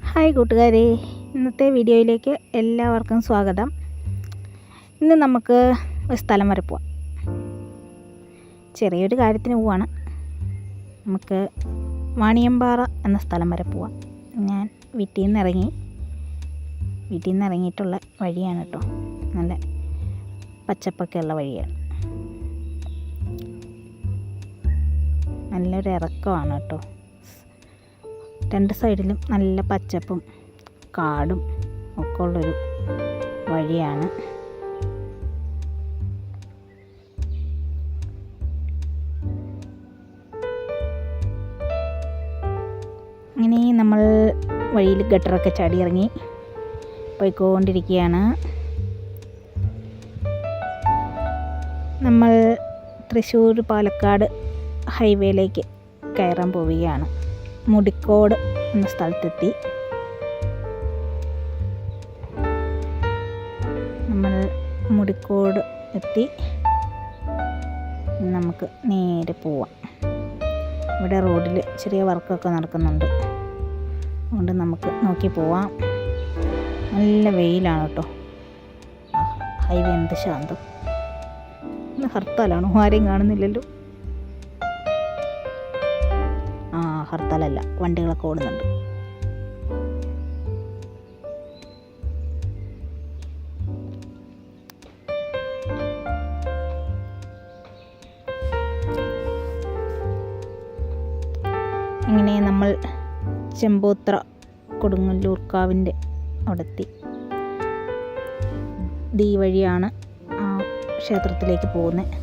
Hi കൂട്ടുകാരെ, ഇന്നത്തെ വീഡിയോയിലേക്ക് എല്ലാവർക്കും സ്വാഗതം. ഇന്ന് നമുക്ക് ഒരു സ്ഥലം വരെ പോവാം. ചെറിയൊരു കാര്യത്തിന് പോവാണ്. നമുക്ക് വാണിയമ്പാറ എന്ന സ്ഥലം വരെ പോവാം. ഞാൻ വീട്ടിൽ നിന്ന് ഇറങ്ങിയിട്ടുള്ള വഴിയാണ് കേട്ടോ. നല്ല പച്ചപ്പൊക്കെ ഉള്ള വഴിയാണ്. നല്ലൊരു ഇറക്കമാണ് കേട്ടോ. രണ്ട് സൈഡിലും നല്ല പച്ചപ്പും കാടും ഒക്കെ ഉള്ളൊരു വഴിയാണ്. അങ്ങനെ നമ്മൾ വഴിയിൽ ഗട്ടറൊക്കെ ചാടി ഇറങ്ങി പോയിക്കൊണ്ടിരിക്കുകയാണ്. നമ്മൾ തൃശ്ശൂർ പാലക്കാട് ഹൈവേയിലേക്ക് കയറാൻ പോവുകയാണ്. മുടിക്കോട് എന്ന സ്ഥലത്തെത്തി. നമ്മൾ മുടിക്കോട് എത്തി. നമുക്ക് നേരെ പോവാം. ഇവിടെ റോഡിൽ ചെറിയ വർക്കൊക്കെ നടക്കുന്നുണ്ട്. അതുകൊണ്ട് നമുക്ക് നോക്കി പോവാം. നല്ല വെയിലാണ് കേട്ടോ. ഹൈവേ എന്ത് ശാന്തം. ഇന്ന് ഹർത്താലാണോ? ആരെയും കാണുന്നില്ലല്ലോ. ഹർത്താലല്ല, വണ്ടികളൊക്കെ ഓടുന്നുണ്ട്. ഇങ്ങനെ നമ്മൾ ചെമ്പോത്ര കൊടുങ്ങല്ലൂർക്കാവിൻ്റെ അവിടെത്തി. ഈ വഴിയാണ് ആ ക്ഷേത്രത്തിലേക്ക് പോകുന്നത്.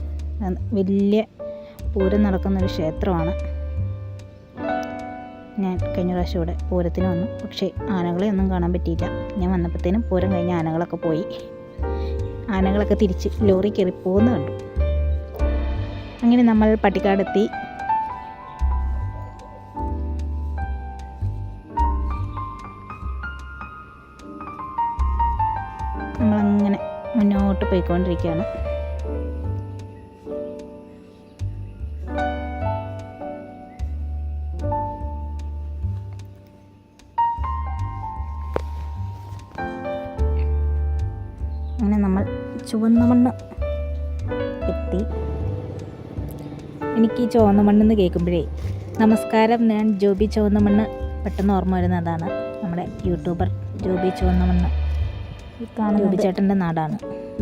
വലിയ പൂരം നടക്കുന്നൊരു ക്ഷേത്രമാണ്. ഞാൻ കഴിഞ്ഞ പ്രാവശ്യം ഇവിടെ പൂരത്തിന് വന്നു. പക്ഷേ ആനകളെ ഒന്നും കാണാൻ പറ്റിയില്ല. ഞാൻ വന്നപ്പോഴത്തേനും പൂരം കഴിഞ്ഞ ആനകളൊക്കെ പോയി. ആനകളൊക്കെ തിരിച്ച് ലോറി കയറി പോകുന്ന കണ്ടു. അങ്ങനെ നമ്മൾ പട്ടിക്കാടെത്തി. നമ്മളങ്ങനെ മുന്നോട്ട് പോയിക്കൊണ്ടിരിക്കുകയാണ്. അങ്ങനെ നമ്മൾ ചുവന്ന മണ്ണ് എത്തി. എനിക്ക് ഈ ചുവന്ന മണ്ണെന്ന് കേൾക്കുമ്പോഴേ നമസ്കാരം, ഞാൻ ജോബി ചുവന്ന മണ്ണ് പെട്ടെന്ന് ഓർമ്മ വരുന്നതാണ്. നമ്മുടെ യൂട്യൂബർ ജോബി ചുവന്ന മണ്ണ്. ജോബി ചേട്ടൻ്റെ നാടാണ്.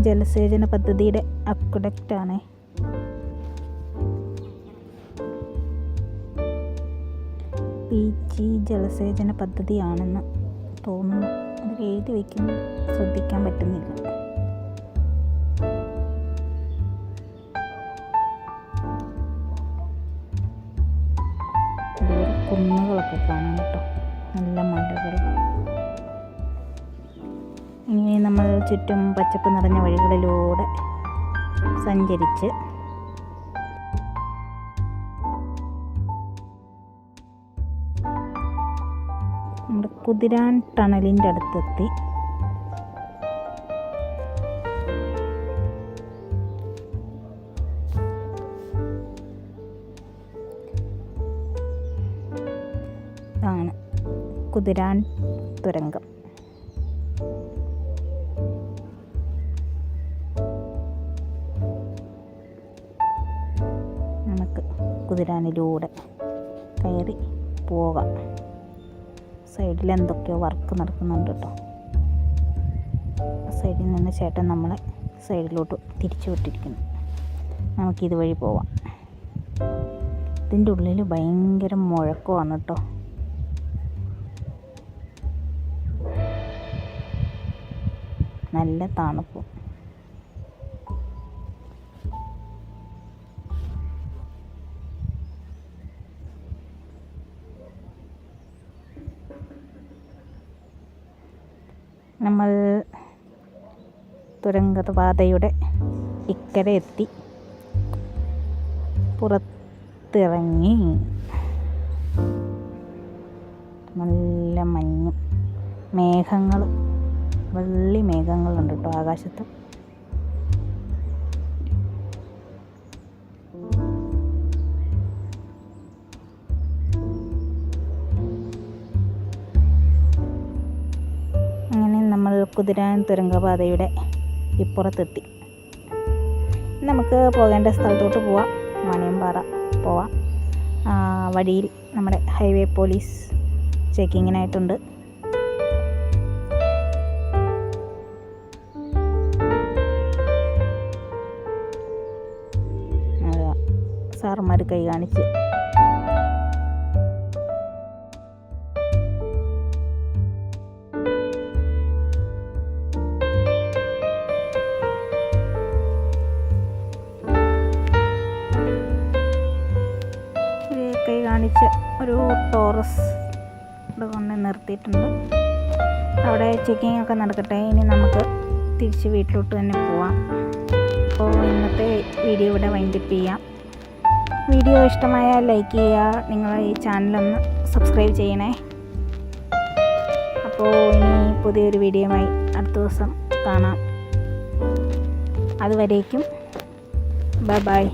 ജലസേചന പദ്ധതിയുടെ അക്വഡക്റ്റാണ്. PG ജലസേചന പദ്ധതിയാണെന്ന് തോന്നുന്നു. അത് എഴുതി വയ്ക്കുന്നത് ശ്രദ്ധിക്കാൻ പറ്റുന്നില്ല. കുന്നുകളൊക്കെ കാണാൻ കേട്ടോ. നല്ല മലകൾ. ഇങ്ങനെ നമ്മൾ ചുറ്റും പച്ചപ്പ് നിറഞ്ഞ വഴികളിലൂടെ സഞ്ചരിച്ച് നമ്മുടെ കുതിരാൻ ടണലിൻ്റെ അടുത്തെത്തി. ഇതാണ് കുതിരാൻ തുരങ്കം. നമുക്ക് കുതിരാനിലൂടെ കയറി പോകാം. സൈഡിൽ എന്തൊക്കെയോ വർക്ക് നടക്കുന്നുണ്ട് കേട്ടോ. സൈഡിൽ നിന്ന് ചേട്ടൻ നമ്മളെ സൈഡിലോട്ട് തിരിച്ചു വിട്ടിരിക്കുന്നു. നമുക്കിതുവഴി പോവാം. ഇതിൻ്റെ ഉള്ളിൽ ഭയങ്കര മുഴക്കമാണ് കേട്ടോ. നല്ല തണുപ്പ്. നമ്മൾ തുരങ്കപാതയുടെ ഇക്കരെ എത്തി. പുറത്തിറങ്ങി. നല്ല മഞ്ഞും മേഘങ്ങൾ, വെള്ളി മേഘങ്ങളുണ്ട് കേട്ടോ ആകാശത്ത്. കുതിരാൻ തുരങ്കപാതയുടെ ഇപ്പുറത്തെത്തി. നമുക്ക് പോകേണ്ട സ്ഥലത്തോട്ട് പോവാം. വാണിയമ്പാറ പോവാം. വഴിയിൽ നമ്മുടെ ഹൈവേ പോലീസ് ചെക്കിങ്ങിനായിട്ടുണ്ട്. സാറുമാർ കൈ കാണിച്ച് ഒരു ടോറസ് ഇവിടെ കൊണ്ട് നിർത്തിയിട്ടുണ്ട്. അവിടെ ചെക്കിംഗ് ഒക്കെ നടക്കട്ടെ. ഇനി നമുക്ക് തിരിച്ച് വീട്ടിലോട്ട് തന്നെ പോവാം. അപ്പോൾ ഇന്നത്തെ വീഡിയോ ഇവിടെ വൈൻഡപ്പ് ചെയ്യാം. വീഡിയോ ഇഷ്ടമായാൽ ലൈക്ക് ചെയ്യുക. നിങ്ങൾ ഈ ചാനലൊന്ന് സബ്സ്ക്രൈബ് ചെയ്യണേ. അപ്പോൾ ഇനി പുതിയൊരു വീഡിയോയുമായി അടുത്ത ദിവസം കാണാം. അതുവരേക്കും ബൈ ബൈ.